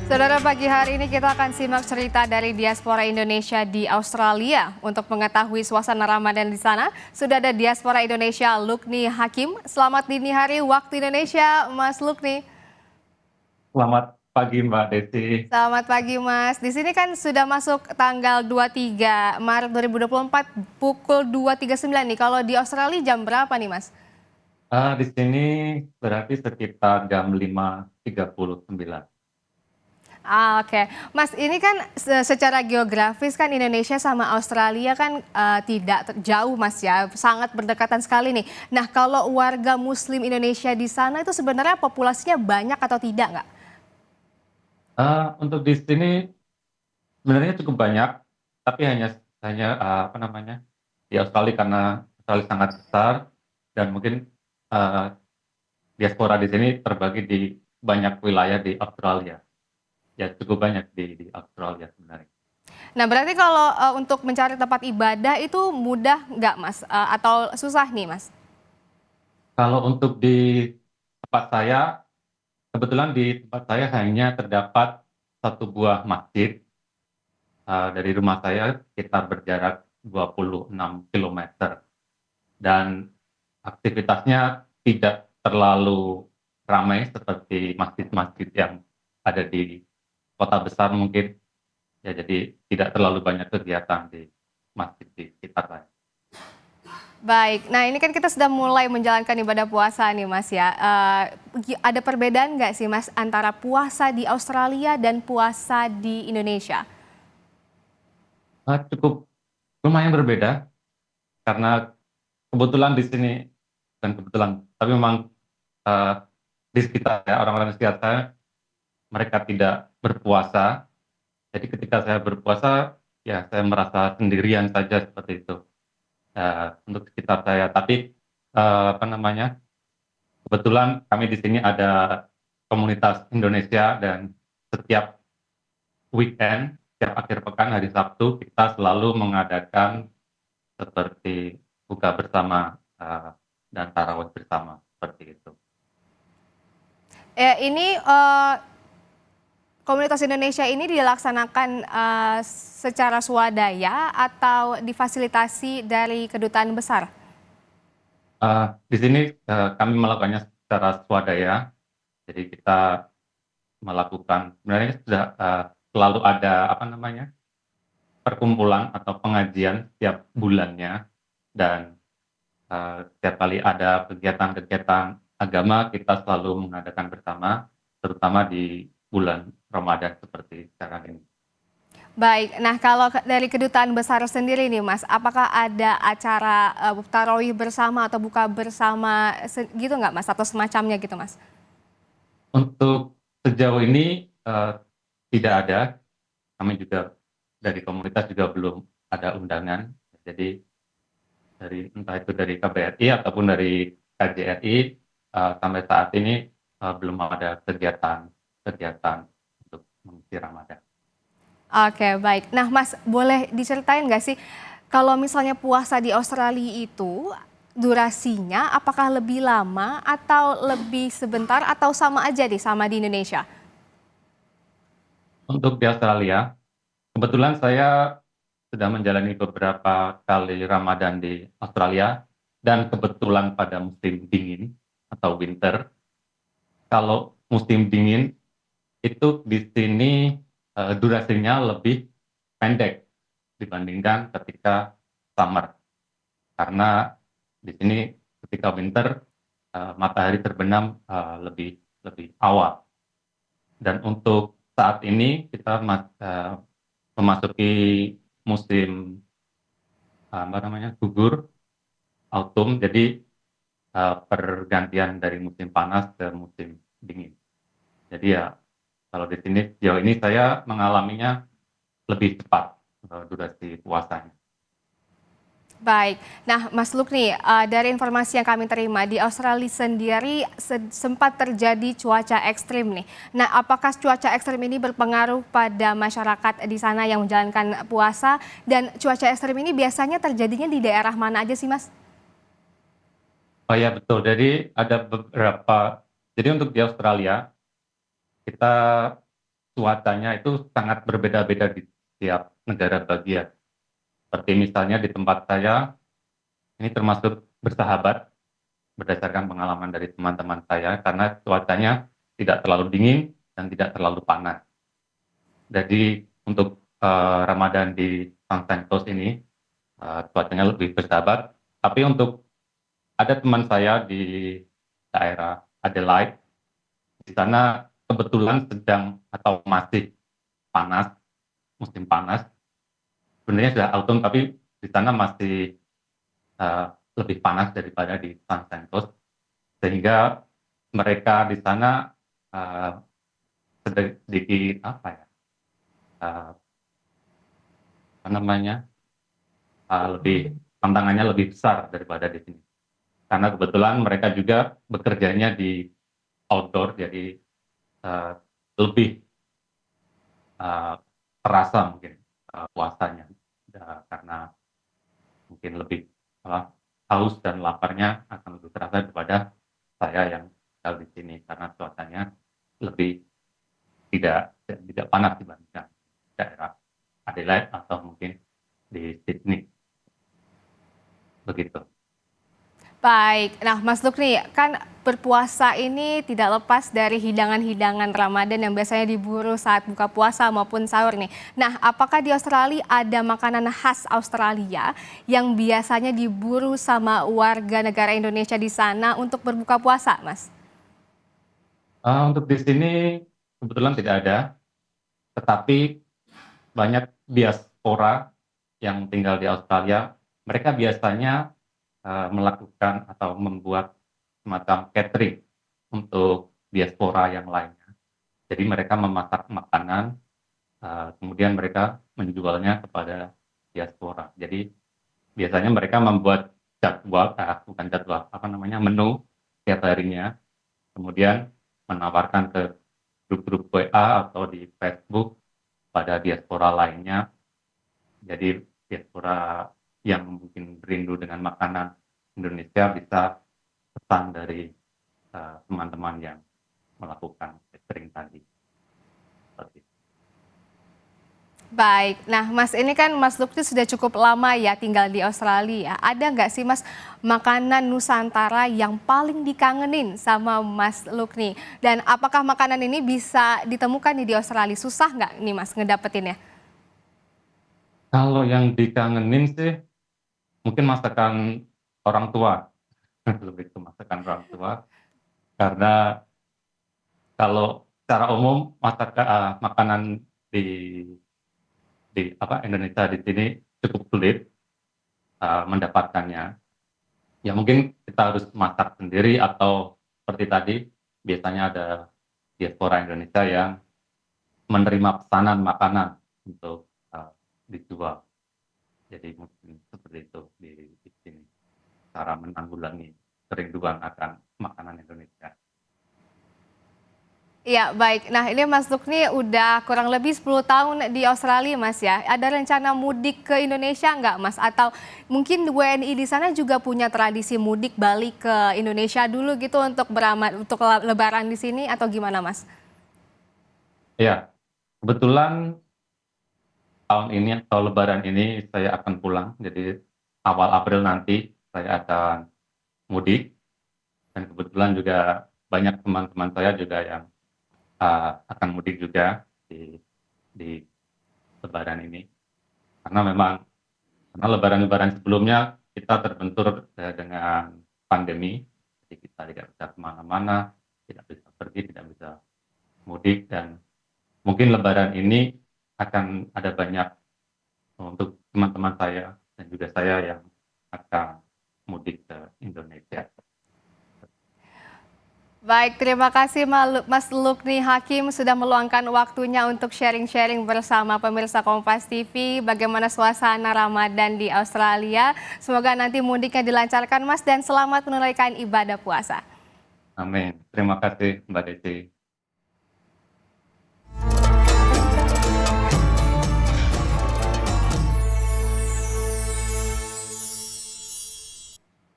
Saudara, pagi hari ini kita akan simak cerita dari diaspora Indonesia di Australia. Untuk mengetahui suasana Ramadan di sana, sudah ada diaspora Indonesia Lukni Hakim. Selamat dini hari waktu Indonesia, Mas Lukni. Selamat pagi Mbak Desi. Selamat pagi, Mas. Di sini kan sudah masuk tanggal 23 Maret 2024 pukul 2.39 nih. Kalau di Australia jam berapa nih, Mas? Di sini berarti sekitar jam 5.39. Oke. Mas, ini kan secara geografis kan Indonesia sama Australia kan tidak jauh, Mas, ya, sangat berdekatan sekali nih. Nah, kalau warga Muslim Indonesia di sana itu sebenarnya populasinya banyak atau tidak nggak? Untuk di sini sebenarnya cukup banyak, tapi hanya apa namanya, di Australia karena Australia sangat besar dan mungkin eh, diaspora di sini terbagi di banyak wilayah di Australia. Ya cukup banyak di Australia sebenarnya. Nah, berarti kalau untuk mencari tempat ibadah itu mudah nggak, Mas? Atau susah nih, Mas? Kalau untuk di tempat saya, kebetulan di tempat saya hanya terdapat satu buah masjid. Dari rumah saya sekitar berjarak 26 kilometer dan aktivitasnya tidak terlalu ramai seperti masjid-masjid yang ada di kota besar mungkin, ya jadi tidak terlalu banyak kegiatan di masjid di sekitar saya. Baik, nah ini kan kita sudah mulai menjalankan ibadah puasa nih, Mas, ya. Ada perbedaan nggak sih, Mas, antara puasa di Australia dan puasa di Indonesia? Cukup lumayan berbeda karena kebetulan di sini, dan kebetulan, tapi memang eh, di sekitar saya, orang-orang di sekitar saya, mereka tidak berpuasa. Jadi ketika saya berpuasa, ya saya merasa sendirian saja seperti itu untuk sekitar saya. Tapi apa namanya, kebetulan kami di sini ada komunitas Indonesia dan setiap weekend, setiap akhir pekan hari Sabtu kita selalu mengadakan seperti buka bersama dan tarawih bersama seperti itu. Ini komunitas Indonesia ini dilaksanakan secara swadaya atau difasilitasi dari kedutaan besar? Di sini kami melakukannya secara swadaya, jadi kita melakukan sebenarnya sudah selalu ada apa namanya perkumpulan atau pengajian setiap bulannya dan setiap kali ada kegiatan-kegiatan agama kita selalu mengadakan bersama, terutama di bulan Ramadan seperti sekarang ini. Baik, nah kalau dari kedutaan besar sendiri nih, Mas, apakah ada acara tarawih bersama atau buka bersama gitu nggak, Mas, atau semacamnya gitu, Mas? Untuk sejauh ini tidak ada, kami juga dari komunitas juga belum ada undangan, jadi dari entah itu dari KBRI ataupun dari KJRI sampai saat ini belum ada kegiatan untuk mengisi Ramadan. Oke, baik. Nah, Mas, boleh diceritain nggak sih kalau misalnya puasa di Australia itu durasinya apakah lebih lama atau lebih sebentar atau sama aja sama di Indonesia? Untuk di Australia, kebetulan saya sudah menjalani beberapa kali Ramadan di Australia dan kebetulan pada musim dingin atau winter. Kalau musim dingin itu di sini durasinya lebih pendek dibandingkan ketika summer. Karena di sini ketika winter matahari terbenam lebih lebih awal. Dan untuk saat ini kita memasuki musim apa namanya gugur autumn, jadi pergantian dari musim panas ke musim dingin. Jadi ya kalau di sini sejauh ini saya mengalaminya lebih cepat durasi puasanya. Baik. Nah, Mas Lukni, dari informasi yang kami terima di Australia sendiri sempat terjadi cuaca ekstrim nih. Nah, apakah cuaca ekstrim ini berpengaruh pada masyarakat di sana yang menjalankan puasa? Dan cuaca ekstrim ini biasanya terjadinya di daerah mana aja sih, Mas? Oh ya betul, jadi ada beberapa, jadi untuk di Australia kita cuacanya itu sangat berbeda-beda di setiap negara bagian. Seperti misalnya di tempat saya, ini termasuk bersahabat berdasarkan pengalaman dari teman-teman saya, karena cuacanya tidak terlalu dingin dan tidak terlalu panas. Jadi untuk Ramadan di Sunshine Coast ini cuacanya lebih bersahabat. Tapi untuk ada teman saya di daerah Adelaide, di sana kebetulan sedang atau masih panas, musim panas. Sebenarnya sudah autumn, tapi di sana masih lebih panas daripada di Sunshine Coast, sehingga mereka di sana sedikit apa ya, apa namanya, lebih tantangannya lebih besar daripada di sini. Karena kebetulan mereka juga bekerjanya di outdoor, jadi lebih terasa mungkin puasanya, karena mungkin lebih haus dan laparnya akan lebih terasa daripada saya yang tinggal di sini, karena cuacanya lebih tidak panas dibandingkan daerah Adelaide atau mungkin di Sydney, begitu. Baik, nah Mas Lukni, kan berpuasa ini tidak lepas dari hidangan-hidangan Ramadan yang biasanya diburu saat buka puasa maupun sahur nih. Nah, apakah di Australia ada makanan khas Australia yang biasanya diburu sama warga negara Indonesia di sana untuk berbuka puasa, Mas? Untuk di sini kebetulan tidak ada, tetapi banyak diaspora yang tinggal di Australia. Mereka biasanya melakukan atau membuat semacam catering untuk diaspora yang lainnya. Jadi mereka memasak makanan, kemudian mereka menjualnya kepada diaspora. Jadi biasanya mereka membuat jadwal, bukan jadwal, apa namanya, menu tiap harinya, kemudian menawarkan ke grup-grup WA atau di Facebook pada diaspora lainnya. Jadi diaspora yang mungkin rindu dengan makanan Indonesia bisa pesan dari teman-teman yang melakukan catering tadi. Seperti itu. Baik, nah Mas ini kan Mas Lukni sudah cukup lama ya tinggal di Australia. Ada nggak sih Mas makanan Nusantara yang paling dikangenin sama Mas Lukni? Dan apakah makanan ini bisa ditemukan nih di Australia? Susah nggak nih Mas ngedapetinnya? Kalau yang dikangenin sih mungkin masakan orang tua, lebih ke masakan orang tua, karena kalau secara umum makanan di Indonesia di sini cukup sulit mendapatkannya. Ya mungkin kita harus masak sendiri, atau seperti tadi biasanya ada diaspora Indonesia yang menerima pesanan makanan untuk dijual. Jadi mungkin seperti itu di sini cara menanggulangi kerinduan akan makanan Indonesia. Iya, baik. Nah, ini Mas Lukni udah kurang lebih 10 tahun di Australia, Mas ya. Ada rencana mudik ke Indonesia nggak, Mas? Atau mungkin WNI di sana juga punya tradisi mudik balik ke Indonesia dulu gitu untuk untuk Lebaran di sini atau gimana, Mas? Ya, kebetulan tahun ini atau Lebaran ini saya akan pulang. Jadi awal April nanti saya akan mudik, dan kebetulan juga banyak teman-teman saya juga yang akan mudik juga di Lebaran ini. Karena memang karena Lebaran-Lebaran sebelumnya kita terbentur dengan pandemi, jadi kita tidak bisa kemana-mana, tidak bisa pergi, tidak bisa mudik, dan mungkin Lebaran ini akan ada banyak untuk teman-teman saya dan juga saya yang akan mudik ke Indonesia. Baik, terima kasih Mas Lukni Hakim sudah meluangkan waktunya untuk sharing-sharing bersama pemirsa Kompas TV bagaimana suasana Ramadan di Australia. Semoga nanti mudiknya dilancarkan Mas dan selamat menunaikan ibadah puasa. Amin. Terima kasih Mbak Desi.